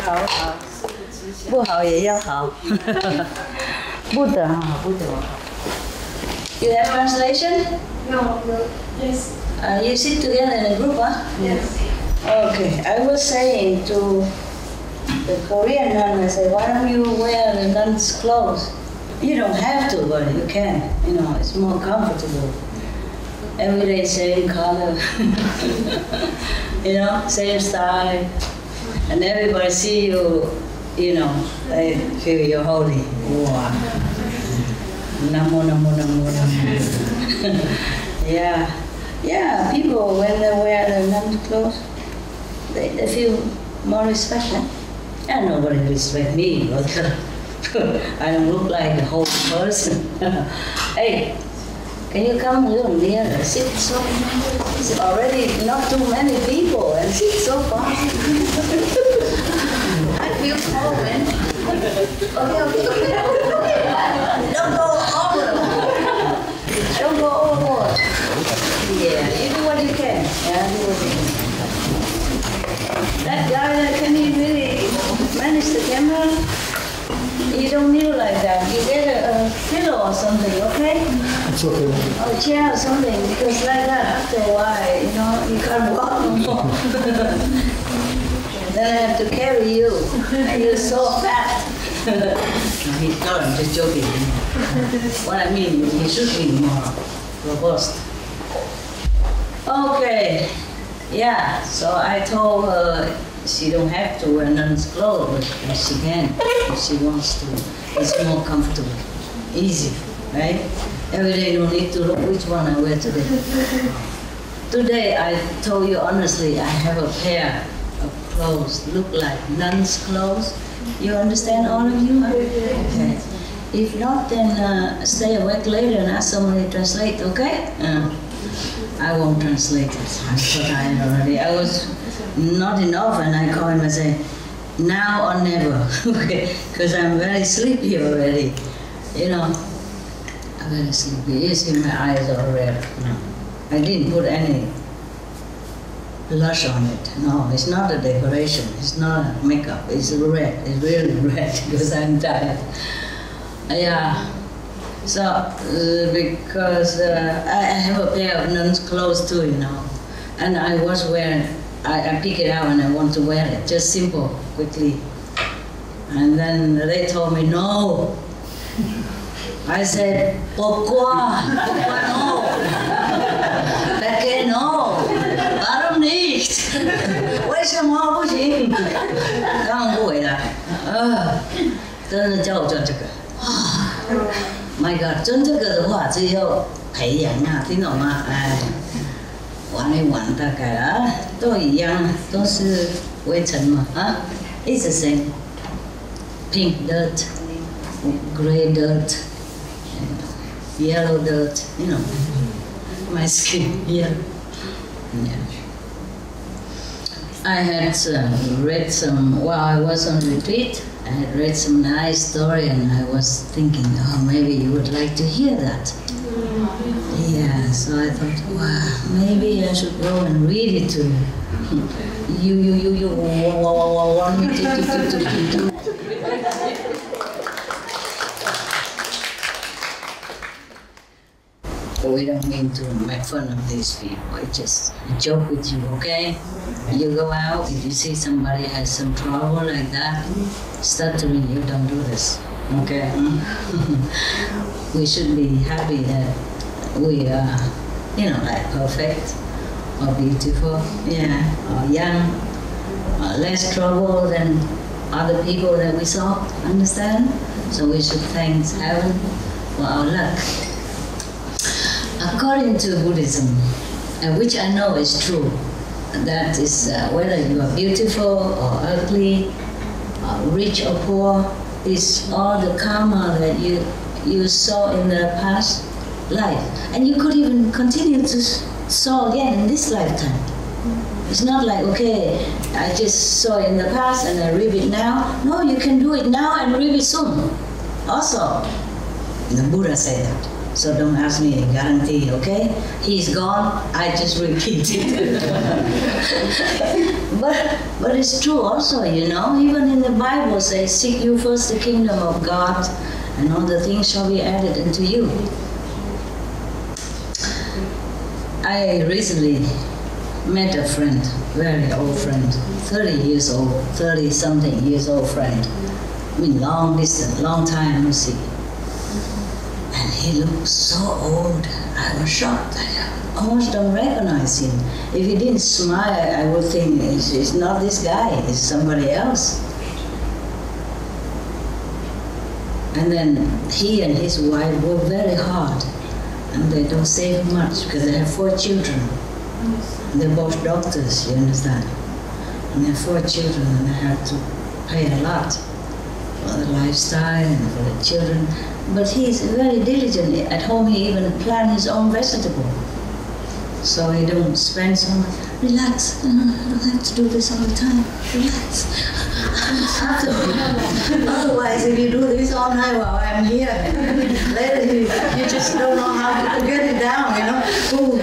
好好，不好也要好。不得好，不得好。You have translation? No, yes. You sit together in a group, huh? Yes. Okay, I was saying to the Korean nun, I said, why don't you wear the nun's clothes? You don't have to, but you can. You know, it's more comfortable. Every day, same color. You know, same style. And everybody see you, you know, they feel you're holy. Wow. Namo, namo, namo, namo. Yeah. Yeah, people, when they wear the nun's clothes, they feel more respect. And nobody respect me, but I don't look like a whole person. Hey, can you come a little nearer? Sit so, it's already not too many people, and sit so far. I feel tall, man. Okay. Don't go overboard. Don't go overboard. Yeah, you do what you can. Yeah, do what you can. That guy, can he really manage the camera? You don't need it like that. You get a pillow or something, okay? It's okay. Or a chair or something, because like that, after a while, you know, you can't walk no more. Then I have to carry you, and you're so fat. No, he's not, I'm just joking. What I mean, he should be more robust. Okay, yeah, so I told her she don't have to wear nun's clothes, but she can, if she wants to. It's more comfortable, easy, right? Every day no need to look which one I wear today. Today, I told you honestly, I have a pair of clothes, look like nun's clothes. You understand, all of you? Okay. If not, then stay awake later and ask somebody to translate, okay? I won't translate it. I'm so tired already. I was not enough, and I call him and say, now or never, okay? Because I'm very sleepy already. You know, I'm very sleepy. You see my eyes are red. No. I didn't put any blush on it. No, it's not a decoration. It's not makeup. It's red. It's really red because I'm tired. Yeah. So, because I have a pair of nun's clothes too, you know. And I was wearing, I pick it out and I want to wear it. Just simple, quickly. And then they told me, no. I said, pourquoi? Pourquoi no? Perché no? Warum nicht? 为什么不行？刚刚不回来，真的叫我做这个。My God， 真这个的话，只有培养啊，听懂吗？哎，玩一玩大概啊，都一样，都是灰尘嘛，啊 ，it's the same. Pink dirt, gray dirt, yellow dirt, you know. My skin here. Yeah. I had read some, while I was on retreat, I had read some nice story and I was thinking, oh, maybe you would like to hear that. Yeah, so I thought, wow, maybe I should go and read it to you. You want me to. We don't mean to make fun of these people. I just joke with you, okay? You go out, if you see somebody has some trouble like that, stuttering, you don't do this, okay? We should be happy that we are, you know, like perfect or beautiful, yeah, or young, or less trouble than other people that we saw, understand? So we should thank heaven for our luck. According to Buddhism, which I know is true, that is whether you are beautiful or ugly, rich or poor, is all the karma that you saw in the past life. And you could even continue to saw again in this lifetime. It's not like, okay, I just saw it in the past and I reap it now. No, you can do it now and reap it soon. Also, the Buddha said that. So don't ask me a guarantee, okay? He's gone, I just repeat it. but it's true also, you know, even in the Bible says, seek you first the kingdom of God, and all the things shall be added unto you. I recently met a friend, very old friend, 30 years old, 30-something years old friend. I mean, long distance, long time no see. And he looked so old. I was shocked. I almost don't recognize him. If he didn't smile, I would think it's not this guy, it's somebody else. And then he and his wife work very hard, and they don't save much because they have 4 children. And they're both doctors, you understand? And they have 4 children, and they have to pay a lot for the lifestyle and for the children. But he's very diligent. At home he even plants his own vegetable. So he don't spend so much. Relax, I don't have to do this all the time. Relax. Otherwise, if you do this all night while I'm here, later you just don't know how to get it down, you know? Ooh.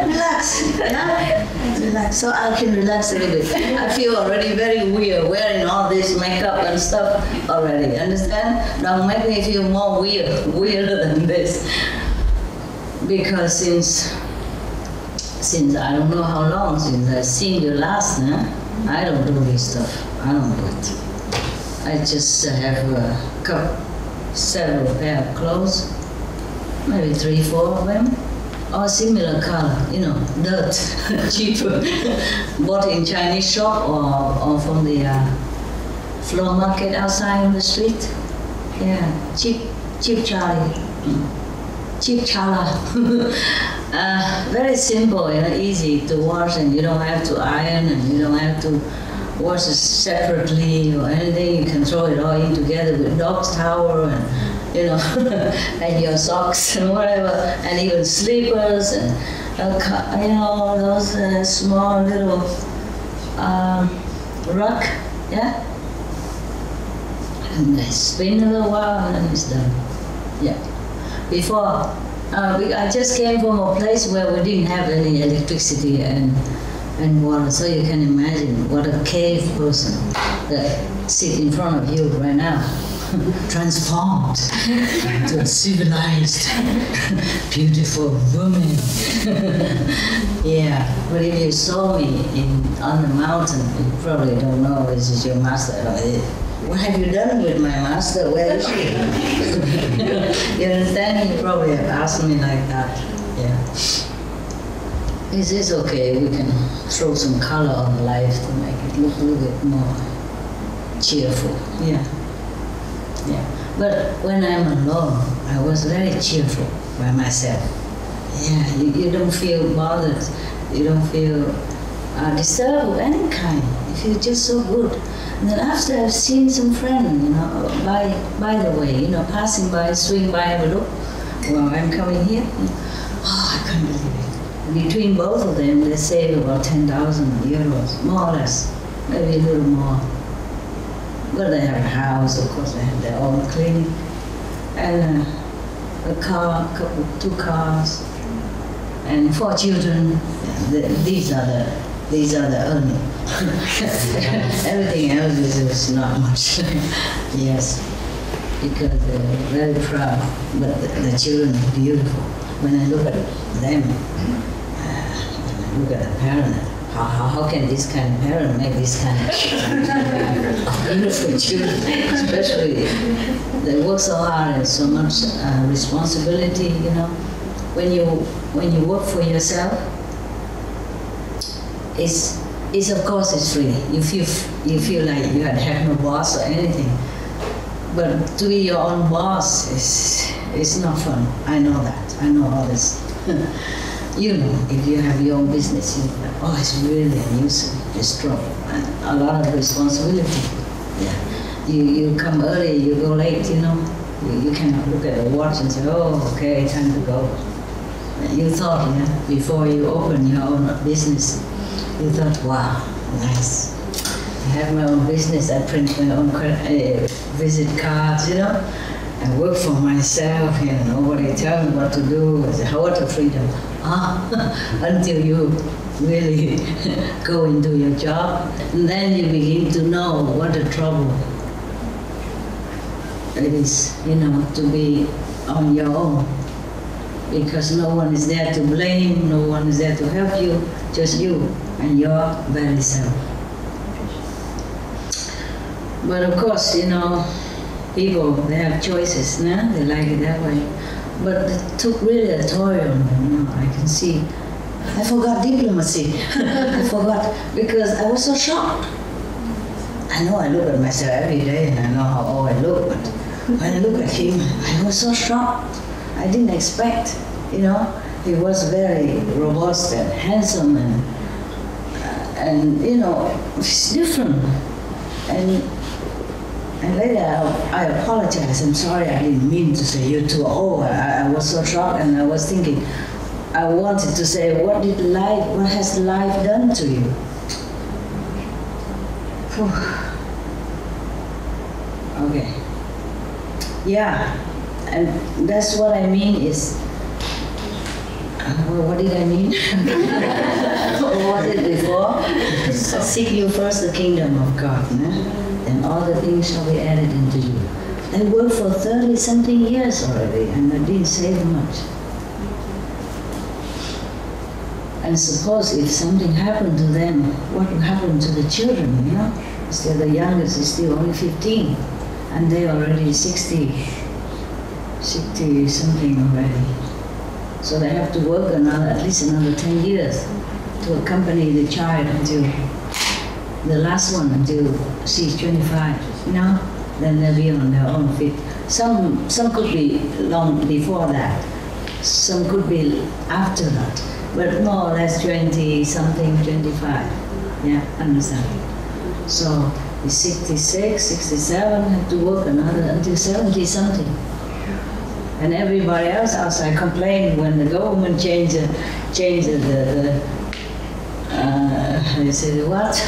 Relax, yeah? Relax, so I can relax a little bit. I feel already very weird wearing all this makeup and stuff already, understand? Don't make me feel more weirder than this. Because since I don't know how long since I've seen you last, I don't do this stuff. I don't do it. I just have several pair of clothes, maybe 3, 4 of them, all similar color, you know, dirt, cheaper, bought in Chinese shop or from the floor market outside on the street. Yeah, cheap Charlie. Cheap chala. Very simple, you know, easy to wash, and you don't have to iron, and you don't have to wash it separately or anything. You can throw it all in together with dog's towel and, you know, and your socks and whatever, and even slippers and, you know, those small little rug, yeah? And they spin a little while and then it's done. Yeah. Before, I just came from a place where we didn't have any electricity and water, so you can imagine what a cave person that sits in front of you right now, transformed to a civilized, beautiful woman. Yeah, but if you saw me on the mountain, you probably don't know this is your master. What have you done with my master? Where is she? You understand? You probably have asked me like that. Yeah. This is okay. We can throw some color on life to make it look a little bit more cheerful. Yeah. Yeah. But when I'm alone, I was very cheerful by myself. Yeah. You don't feel bothered. You don't feel disturbed of any kind. You feel just so good. And then after I've seen some friends, you know, by the way, you know, passing by, swing by, have a look, well, I'm coming here, oh, I can't believe it. Between both of them, they save about 10,000 euros, more or less, maybe a little more. But they have a house, of course, they have their own clinic, and a car, 2 cars, and 4 children. These are the earnings. Everything else is not much. Yes, because they're very proud. But the children are beautiful. When I look at them, when I look at a parent, how can this kind of parent make this kind of beautiful children? Especially, they work so hard and so much responsibility. You know, when you work for yourself, it's of course it's free. You feel like you have no boss or anything. But to be your own boss is not fun. I know that. I know all this. You know, if you have your own business, you know, oh, it's really a nuisance. It's strong. And a lot of responsibility. Yeah. You come early, you go late. You know, you cannot look at the watch and say, oh, okay, time to go. You thought, yeah, before you open your own business. You thought, wow, nice. I have my own business. I print my own visit cards, you know. I I work for myself, nobody tell me what to do. I say, what a freedom. Until you really go into your job, and then you begin to know what a trouble it is, to be on your own. Because no one is there to blame, no one is there to help you, just you and your very self. But of course, people, they have choices, they like it that way. But it took really a toll on me, I can see. I forgot diplomacy. I forgot, because I was so shocked. I know I look at myself every day and I know how old I look, but when I look at him, I was so shocked. I didn't expect, he was very robust and handsome and it's different. And later I apologized. I'm sorry, I didn't mean to say you're too old. I was so shocked, and I was thinking, I wanted to say, what has life done to you? Okay. Yeah, and that's what I mean is, what did I mean? What did it before? Seek you first the kingdom of God, and all the things shall be added into you. I worked for 30-something years already, and I didn't save much. And suppose if something happened to them, what would happen to the children, Still the youngest is still only 15, and they already 60 something already. So they have to work at least another 10 years to accompany the child until the last one, until she's 25. Then they'll be on their own feet. Some could be long before that. Some could be after that. But more or less 20 something, 25. Yeah, understand. So the 66, 67 have to work another until 70 something. And everybody else outside complained when the government changed they said what?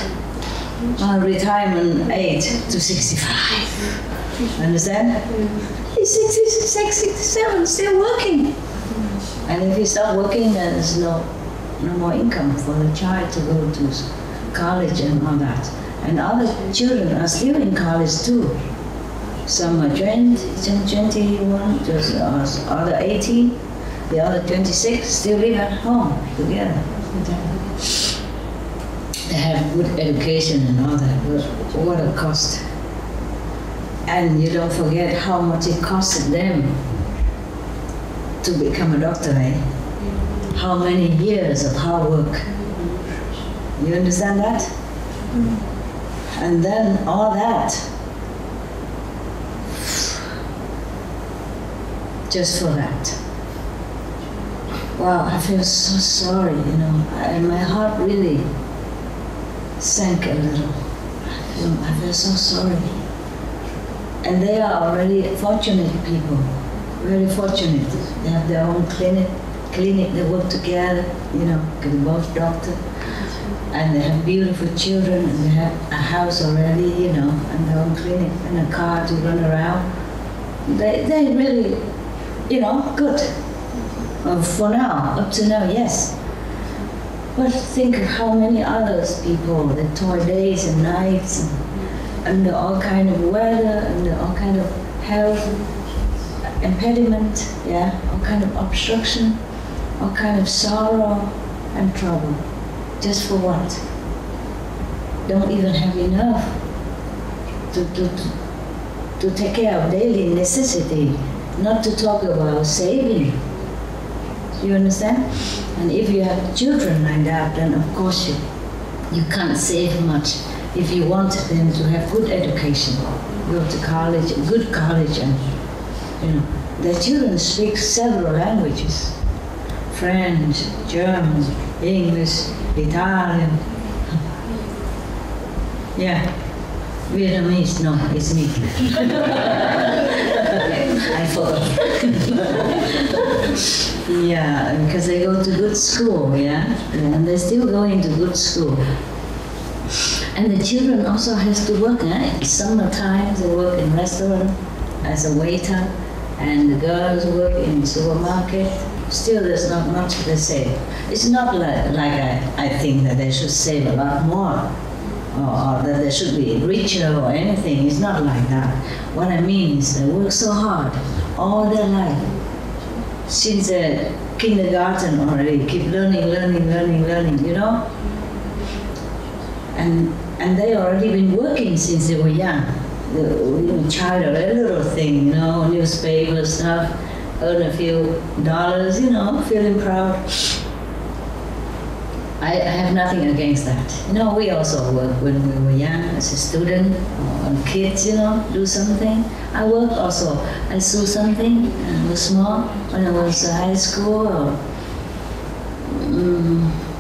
Retirement age to 65. Understand? He's 66, 67, still working. And if you stop working, then there's no more income for the child to go to college and all that. And other children are still in college too. Some are 20, 21, just other 18, the other 26 still live at home together. They have good education and all that, but what a cost. And you don't forget how much it costed them to become a doctor, How many years of hard work. You understand that? And then all that, just for that. Wow, I feel so sorry, and my heart really sank a little. I feel so sorry. And they are already fortunate people, very fortunate. They have their own clinic, they work together, because they're both doctors. And they have beautiful children, and they have a house already, and their own clinic, and a car to run around. They really, good. For now, up to now, yes. But think of how many others people that toil days and nights, and under all kind of weather, under all kind of health impediment, all kind of obstruction, all kind of sorrow and trouble. Just for what? Don't even have enough to take care of daily necessity, not to talk about saving. You understand? And if you have children like that, then of course you can't save much. If you want them to have good education, go to college, good college, and their children speak several languages: French, German, English, Italian. Vietnamese, no, it's me. I forgot. Because they go to good school, and they're still going to good school. And the children also has to work, Summertime they work in restaurant as a waiter, and the girls work in supermarket. Still, there's not much they save. It's not like I think that they should save a lot more, or that they should be richer or anything. It's not like that. What I mean is they work so hard all their life, since kindergarten already, keep learning, you know? And they already been working since they were young. Child or a little thing, you know, newspaper stuff, earn a few dollars, you know, feeling proud. I have nothing against that. You know, we also work when we were young as a student, or kids, you know, do something. I work also. I sew something when I was small, when I was high school, or,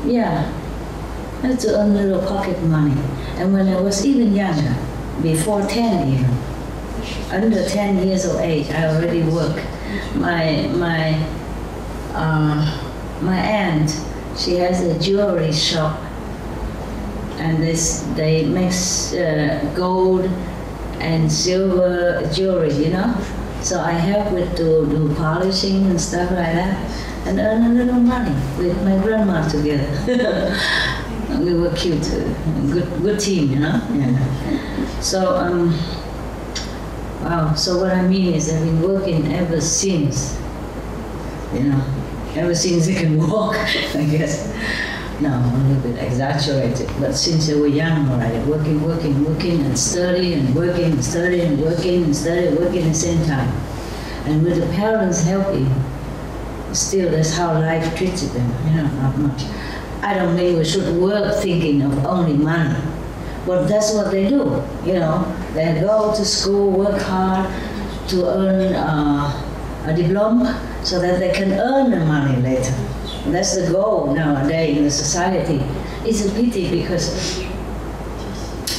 yeah. I had to earn a little pocket money. And when I was even younger, before 10 even, under 10 years of age, I already worked. My aunt, she has a jewelry shop, and they make gold and silver jewelry, you know. So I help with to do polishing and stuff like that, and earn a little money with my grandma together. We were cute, good team, you know. Yeah. So wow. So what I mean is, I've been working ever since, you know, ever since I can walk, I guess. No, a little bit exaggerated, but since they were young already, working, and study, and working, and study, and working, and study, working at the same time. And with the parents helping, still that's how life treated them, you know, not much. I don't mean we should work thinking of only money, but that's what they do, you know. They go to school, work hard to earn a diploma so that they can earn the money later. That's the goal nowadays in the society. It's a pity because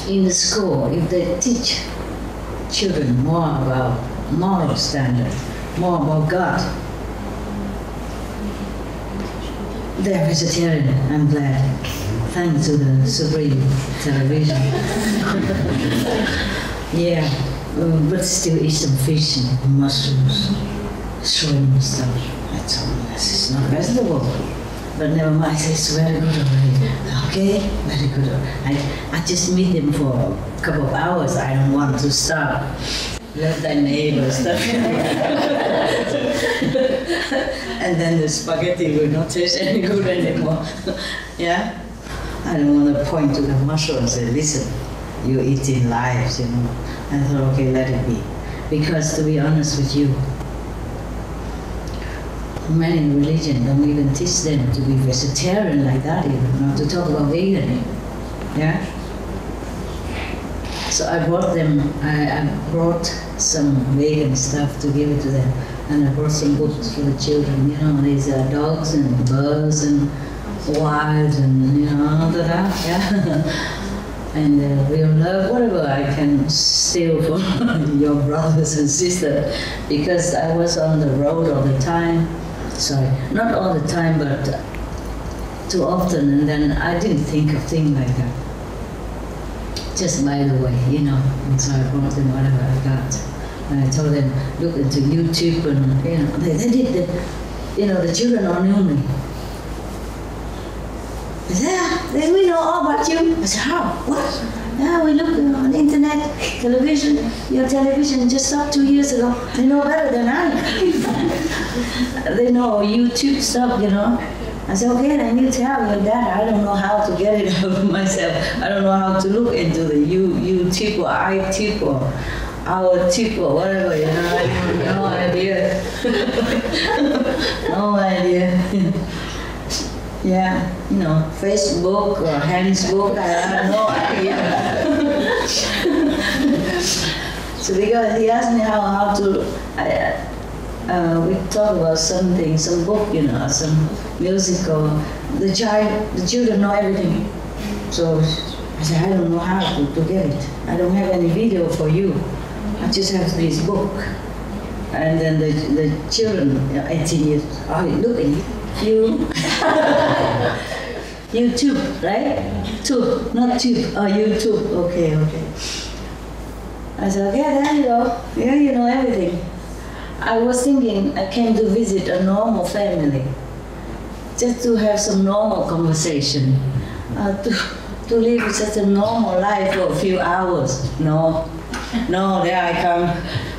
in the school, if they teach children more about moral standard, more about God, they're vegetarian, I'm glad. Thanks to the Supreme Television. Yeah, but still eat some fish and mushrooms, shrimp and stuff. That's all. It's not vegetable. But never mind, it's very good already. Okay, very good. I just meet them for a couple of hours. I don't want to stop. Let thy neighbor stuff. And then the spaghetti will not taste any good anymore. Yeah? I don't want to point to the mushroom and say, listen, you're eating lives, you know. I thought, okay, let it be. Because to be honest with you, many religions don't even teach them to be vegetarian like that even, not to talk about vegan. Yeah? So I brought some vegan stuff to give it to them. And I brought some books for the children, you know, these dogs and birds and wild and, you know, all that, yeah. And real love, whatever I can steal from your brothers and sisters, because I was on the road all the time. Sorry, not all the time, but too often, and then I didn't think of things like that. Just by the way, you know, and so I brought them whatever I got. And I told them, look into YouTube, and, you know, they did the, you know, the children all knew me. They said, yeah, we know all about you. I said, how? What? Yeah, we look on the internet, television. Your television just stopped 2 years ago. They know better than I. They know YouTube stuff, you know. I said, okay, then you tell your dad. I don't know how to get it out of myself. I don't know how to look into the YouTube or iTube or our tip or whatever, you know. I have no idea. No idea. Yeah, you know, Facebook or Handsbook, I have no idea. So because he asked me how to, we talk about something, some book, you know, some music, or the children know everything. So I said, I don't know how to get it. I don't have any video for you. I just have this book. And then the children, 18 years, oh, look at you. YouTube, right? Tube, not tube. Oh, YouTube. Okay. I said, okay, there you go. Yeah, you know everything. I was thinking I came to visit a normal family, just to have some normal conversation, to live such a normal life for a few hours. No, there I come.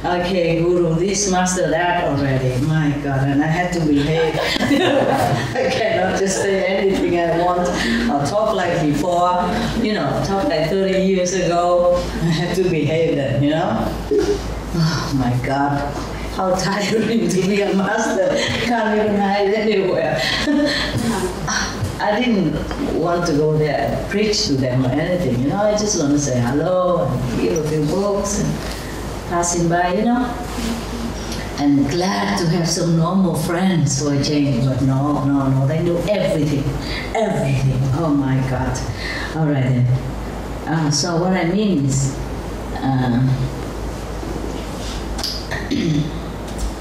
Okay, Guru, this, master, that already. My God, and I had to behave. I cannot just say anything I want or talk like before, talk like 30 years ago. I had to behave then, Oh my God, how tiring to be a master. Can't even hide anywhere. I didn't want to go there and preach to them or anything, I just want to say hello and give a few books and passing by, And glad to have some normal friends for a change, but no, they knew everything. Oh my God. All right then. So what I mean is,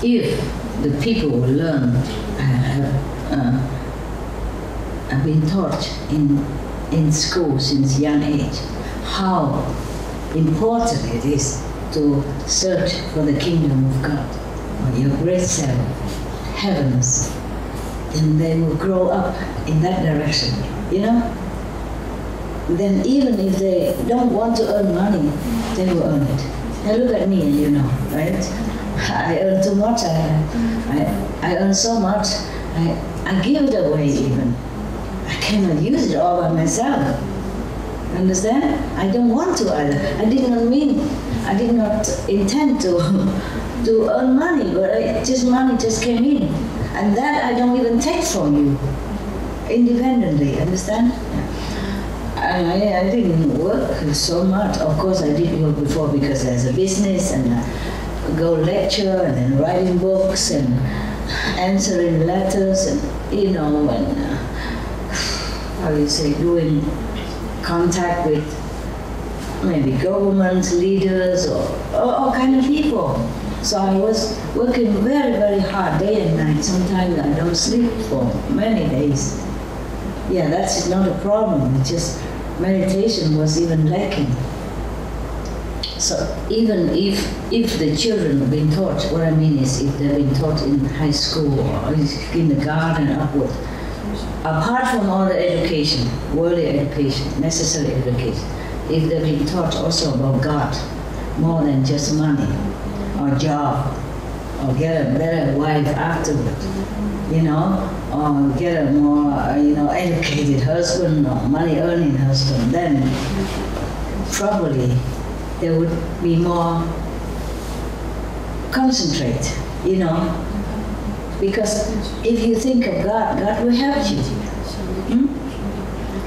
if the people will learn, have been taught in school since young age how important it is to search for the kingdom of God, or your great self, heavens, then they will grow up in that direction, Then even if they don't want to earn money, they will earn it. Now look at me, right? I earn too much, I earn so much, I give it away even. I cannot use it all by myself. Understand? I don't want to either. I did not intend to earn money, but money just came in. And that I don't even take from you independently, understand? I didn't work so much. Of course I did work before because there's a business and I go lecture and then writing books and answering letters and, doing contact with maybe government leaders or all kind of people. So I was working very, very hard day and night. Sometimes I don't sleep for many days. Yeah, that's not a problem. It's just meditation was even lacking. So even if the children have been taught, what I mean is if they've been taught in high school or in kindergarten upward, apart from all the education, worldly education, necessary education, if they've been taught also about God, more than just money or job, or get a better wife afterward, or get a more, educated husband or money-earning husband, then probably there would be more concentrate, because if you think of God, God will help you.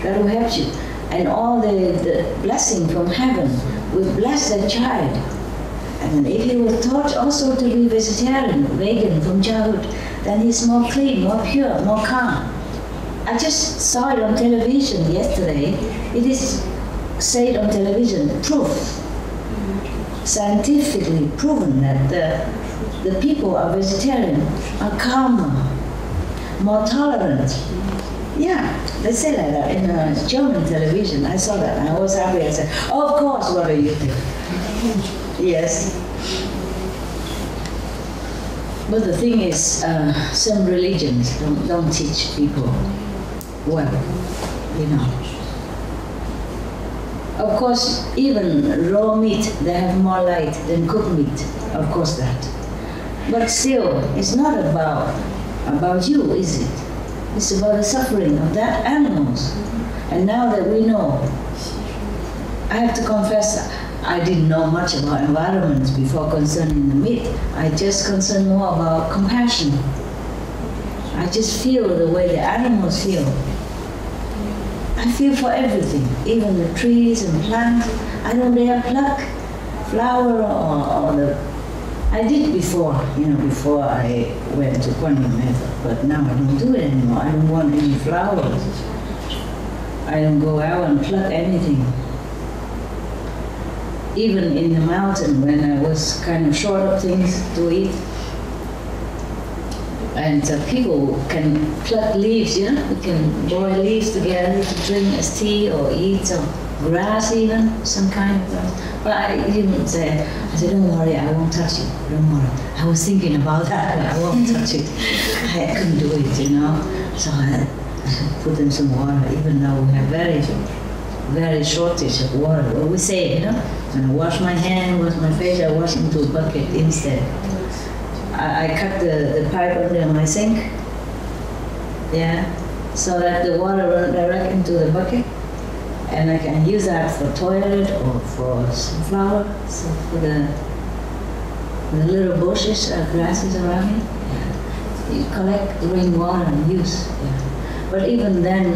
God will help you. And all the blessing from heaven will bless that child. And if he was taught also to be vegetarian, vegan from childhood, then he's more clean, more pure, more calm. I just saw it on television yesterday. It is said on television, proof, scientifically proven that the people who are vegetarian are calmer, more tolerant. Yeah, they say like that in German television. I saw that and I was happy. I said, oh, of course, what do you think? Yes. But the thing is, some religions don't teach people well, Of course, even raw meat, they have more light than cooked meat. Of course that. But still, it's not about you, is it? It's about the suffering of that animals. And now that we know, I have to confess, I didn't know much about environment before concerning the meat. I just concerned more about compassion. I just feel the way the animals feel. I feel for everything, even the trees and plants. I don't dare pluck flower or the... I did before, before I went to Kuan method, but now I don't do it anymore. I don't want any flowers. I don't go out and pluck anything. Even in the mountain when I was kind of short of things to eat. And people can pluck leaves, We can boil leaves together to drink as tea or eat. So grass even, some kind of grass. But I didn't say, I said, don't worry, I won't touch it, don't worry. I was thinking about that, but I won't touch it. I couldn't do it, you know. So I put in some water, even though we have very shortage of water. Well, we say, you know, when I wash my hand, wash my face, I wash into a bucket instead. I cut the pipe under my sink, yeah, so that the water runs direct into the bucket, and I can use that for toilet or for some flower, so for the little bushes, grasses around me. Yeah. You collect rainwater and use. Yeah. But even then,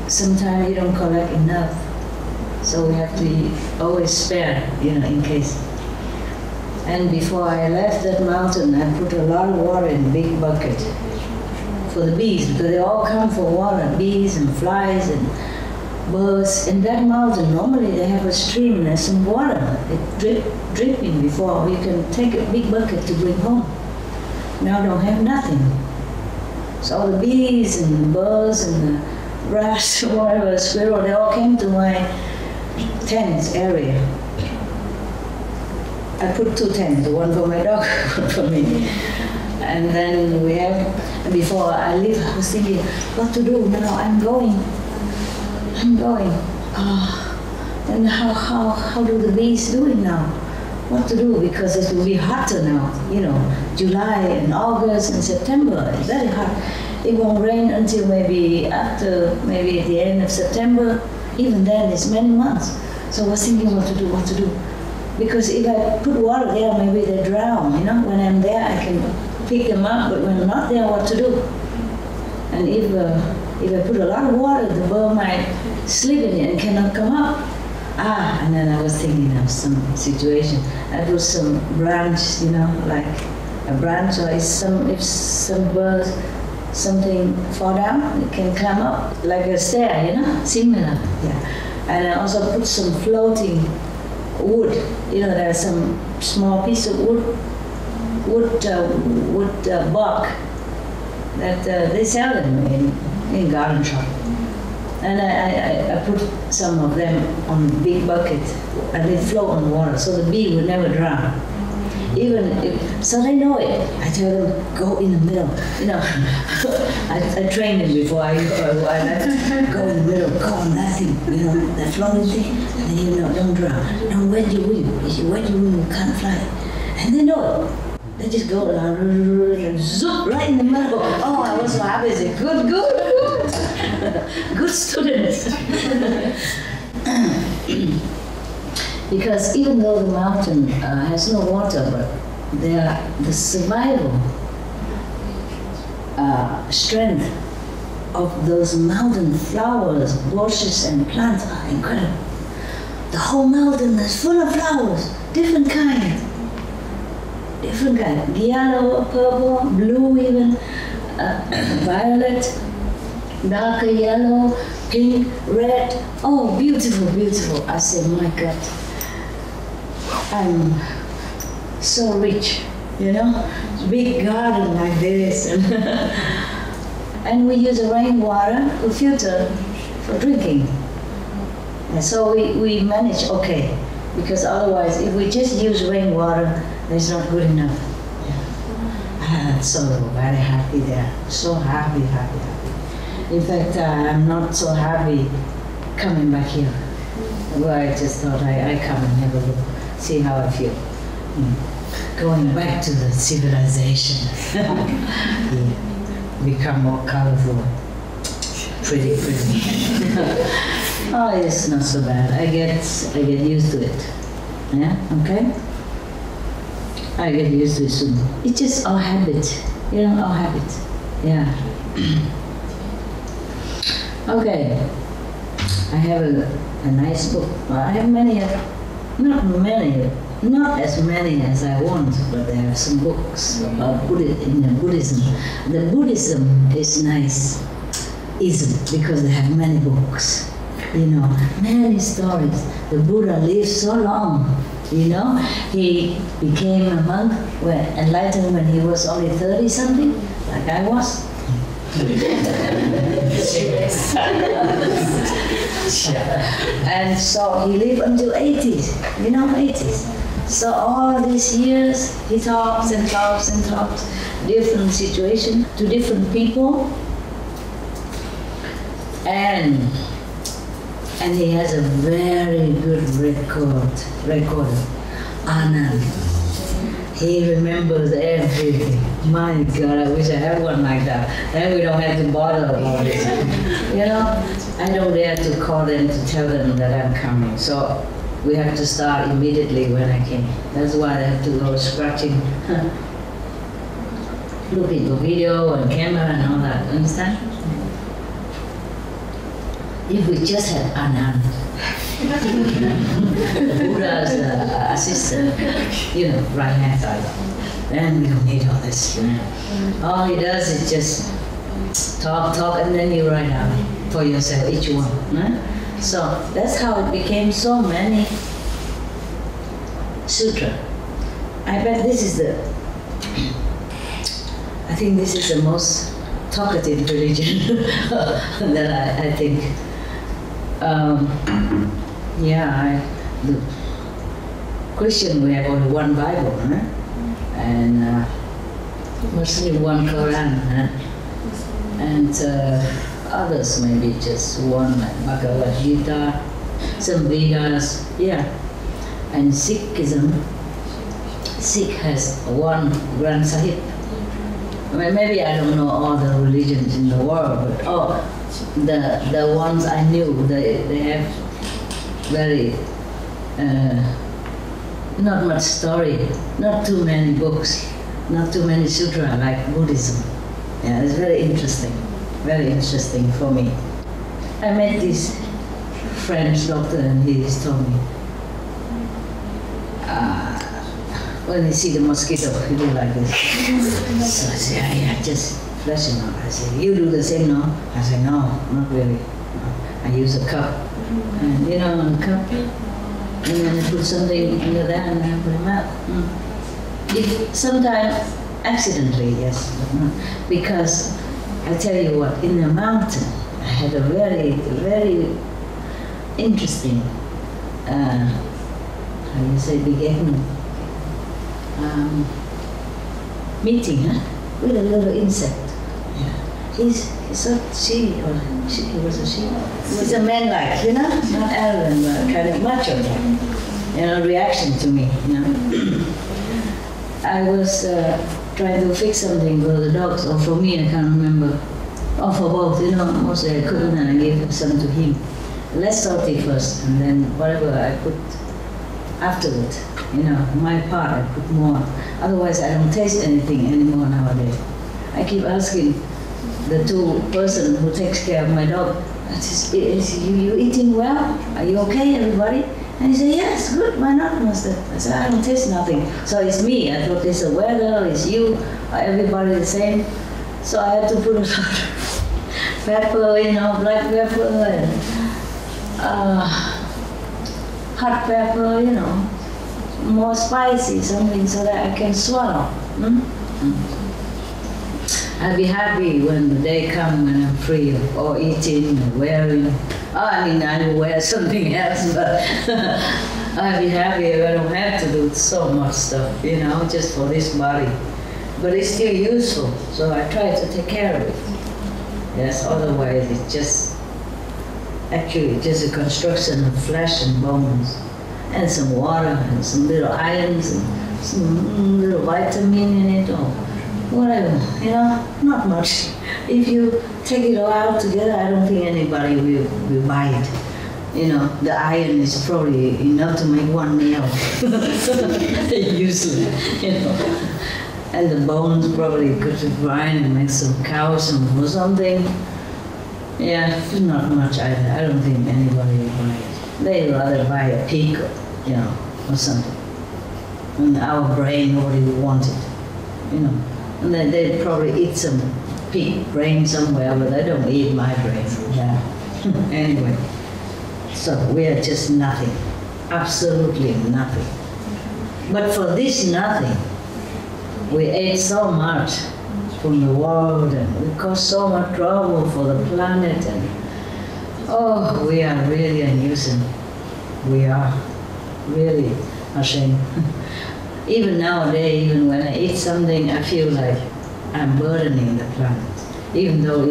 sometimes you don't collect enough, so we have to always spare, you know, in case. And before I left that mountain, I put a lot of water in a big bucket for the bees, because they all come for water, bees and flies and birds. In that mountain, normally they have a stream and there's some water. It dripping before you can take a big bucket to bring home. Now don't have nothing. So all the bees and the birds and the rats, whatever, squirrel, they all came to my tent area. I put 2 tents, one for my dog, one for me. And then we have, before I leave, I was thinking, what to do now? I'm going. Then how do the bees do it now? What to do? Because it will be hotter now, you know, July and August and September, it's very hot. It won't rain until maybe at the end of September. Even then, it's many months. So I was thinking what to do. Because if I put water there, maybe they drown, you know. When I'm there, I can pick them up, but when I'm not there, what to do? And if I put a lot of water, the bird might sleep in it and cannot come up. And then I was thinking of some situation. I put some branch, you know, like a branch, or if some birds, something fall down, it can climb up, like a stair, you know, similar, yeah. And I also put some floating wood, you know, there's some small piece of wood bark that they sell them in garden shop. And I put some of them on a big bucket and they float on water, so the bee would never drown. So they know it. I tell them, go in the middle. You know, I trained them before I go in the middle, go on that thing, you know, that floating thing, and then, you know, don't drown. Don't wet your wing. If you wet your wing, you can't fly. And they know it. They just go and zoop right in the middle. Oh, I was so happy. I said, good. Good students. Because even though the mountain has no water, but the survival strength of those mountain flowers, bushes and plants are incredible. The whole mountain is full of flowers, different kind, yellow, purple, blue even, violet, darker yellow, pink, red. Oh, beautiful. I said, my God, I'm so rich, you know, big garden like this. And we use the rainwater to filter for drinking. And so we manage okay, because otherwise if we just use rainwater, it's not good enough. Yeah. So very happy there, so happy. In fact, I'm not so happy coming back here. Well, I just thought I come and have a look, see how I feel. Going back to the civilization. Yeah. Become more colorful. Pretty. Oh, it's not so bad. I get used to it. Yeah, okay? I get used to it soon. It's just our habit. You know, our habit. Yeah. Okay. I have a nice book. Well, I have many, not as many as I want, but there are some books about Buddhism. The Buddhism is nice, because they have many books, you know, many stories. The Buddha lived so long, you know. He became a monk, enlightened when he was only 30-something, like I was. much. And so he lived until 80s, 80s. So all these years, he talks and talks and talks, different situations to different people. And he has a very good recorder, Anand. He remembers everything. My God, I wish I had one like that. Then we don't have to bother about it. I don't dare to call them to tell them that I'm coming. So we have to start immediately when I came. That's why I have to go scratching, looking for video and camera and all that. Understand? If we just had Anand, Buddha's assistant, right hand side, then we don't need all this. All he does is just talk, and then you write out for yourself, each one. So that's how it became so many sutra. I bet this is I think this is the most talkative religion that I think. The Christian, we have only one Bible, and Muslim one Quran, and others maybe just one like Bhagavad Gita, some Vedas, and Sikhism. Sikh has one Granth Sahib. Maybe I don't know all the religions in the world, but the ones I knew, they have very, not much story, not too many books, not too many sutra like Buddhism. Yeah, it's very interesting for me. I met this French doctor and he told me, when he see the mosquito, he do like this. So I said, yeah, just flush him out. I said, you do the same, no? I said, no, not really. No. I use a cup. And a cup. And then I put something under that and then I put him out. If sometimes accidentally, yes, but not. Because I tell you what, in the mountain, I had a very, very interesting, beginning. Meeting with a little insect. Yeah. He's a she was a she. He's a man like, not arrogant, but kind of macho like, reaction to me, I was trying to fix something for the dogs, or for me, I can't remember. Or for both, mostly I couldn't, and I gave some to him. Less salty first, and then whatever I put afterward. My part, I put more. Otherwise, I don't taste anything anymore nowadays. I keep asking the two person who takes care of my dog, is you eating well? Are you okay, everybody? And he said, yes, good, why not, master? I said, I don't taste nothing. So it's me. I thought it's the weather, it's you, everybody the same. So I had to put a lot of pepper, black pepper, and hot pepper, more spicy, something so that I can swallow. I'll be happy when the day comes when I'm free of all eating and wearing. I will wear something else, but I'll be happy if I don't have to do so much stuff, just for this body. But it's still useful, so I try to take care of it. Yes, otherwise it's just a construction of flesh and bones, and some water, and some little irons, and some little vitamin in it, or whatever, not much. If you take it all out together, I don't think anybody will buy it. The iron is probably enough to make one meal, usually, And the bones probably could grind and make some calcium or something. Yeah, not much either. I don't think anybody will buy it. They'd rather buy a pig, or something. And our brain, nobody would want it, And then they'd probably eat some pig brain somewhere, but they don't eat my brain. Yeah. Anyway, so we are just nothing, absolutely nothing. But for this nothing, we ate so much from the world, and we caused so much trouble for the planet, and Oh, we are really a nuisance. We are really ashamed. Even nowadays, even when I eat something, I feel like I'm burdening the planet. Even though it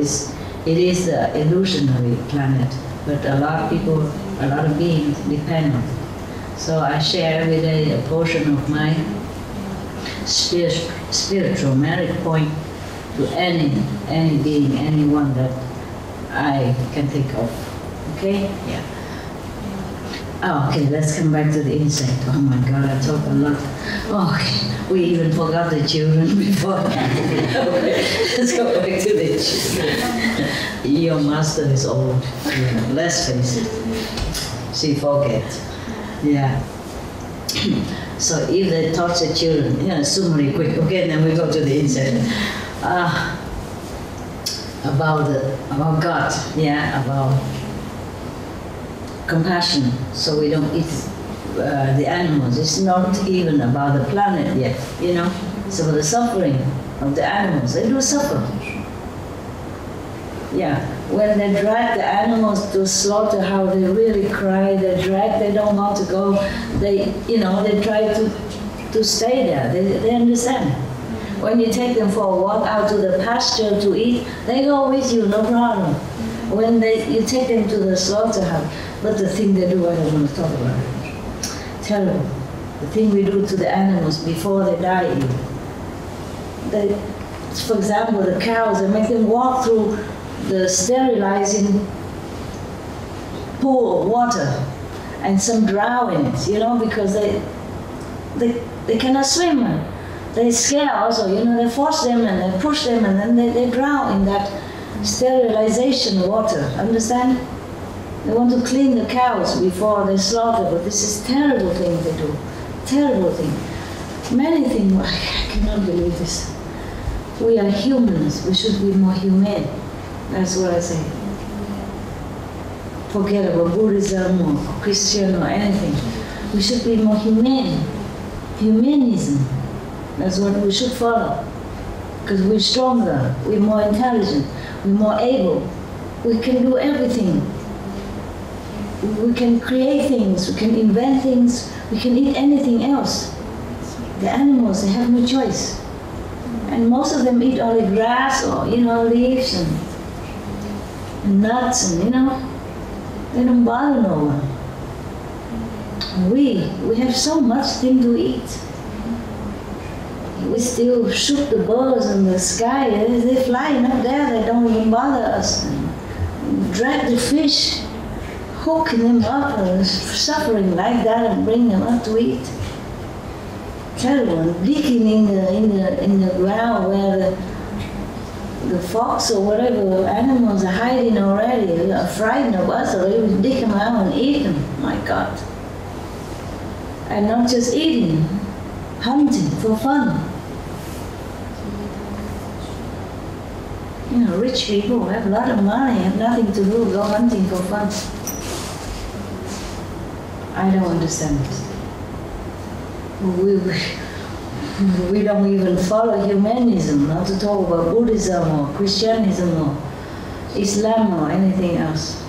is an illusionary planet, but a lot of people, a lot of beings depend on it. So I share every day a portion of my spiritual merit point to any being, anyone that I can think of. Okay? Yeah. Oh, okay, let's come back to the insect. Oh my God, I talk a lot. Oh, okay, we even forgot the children before. Okay, let's go back to the children. Your master is old. Yeah, let's face it. She forget. Yeah. So if they touch the children, summary quick. Okay, then we go to the insect. About God. Yeah, about compassion, so we don't eat the animals. It's not even about the planet yet, It's about the suffering of the animals. They do suffer. Yeah, when they drag the animals to slaughterhouse, they really cry. They don't want to go. They try to stay there. They understand. When you take them for a walk out to the pasture to eat, they go with you, no problem. When you take them to the slaughterhouse, but the thing they do, I don't want to talk about it. Terrible. The thing we do to the animals before they die even. For example, the cows, they make them walk through the sterilizing pool of water, and some drown in it, because they cannot swim. They scare also, they force them and they push them, and then they drown in that sterilization water, understand? They want to clean the cows before they slaughter, but this is terrible thing they do. Terrible thing. Many things, I cannot believe this. We are humans, we should be more humane. That's what I say. Forget about Buddhism or Christian or anything. We should be more humane. Humanism. That's what we should follow. Because we're stronger, we're more intelligent, we're more able. We can do everything. We can create things, we can invent things, we can eat anything else. The animals, they have no choice. And most of them eat only grass or, leaves and nuts and, they don't bother no one. We have so much thing to eat. We still shoot the birds in the sky. They're flying up there, they don't even bother us. And drag the fish, hooking them up, suffering like that, and bring them up to eat. Terrible. And digging in the ground where the fox or whatever animals are hiding already. They are frightened of us, so they will dig them out and eat them. My God. And not just eating, hunting for fun. Rich people have a lot of money, have nothing to do, go hunting for fun. I don't understand this. We don't even follow humanism, not to talk about Buddhism or Christianism or Islam or anything else.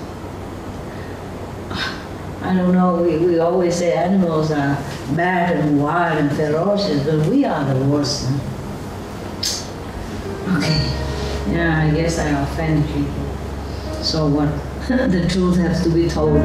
I don't know, we always say animals are bad and wild and ferocious, but we are the worst. Okay. Yeah, I guess I offend people. So what? The truth has to be told.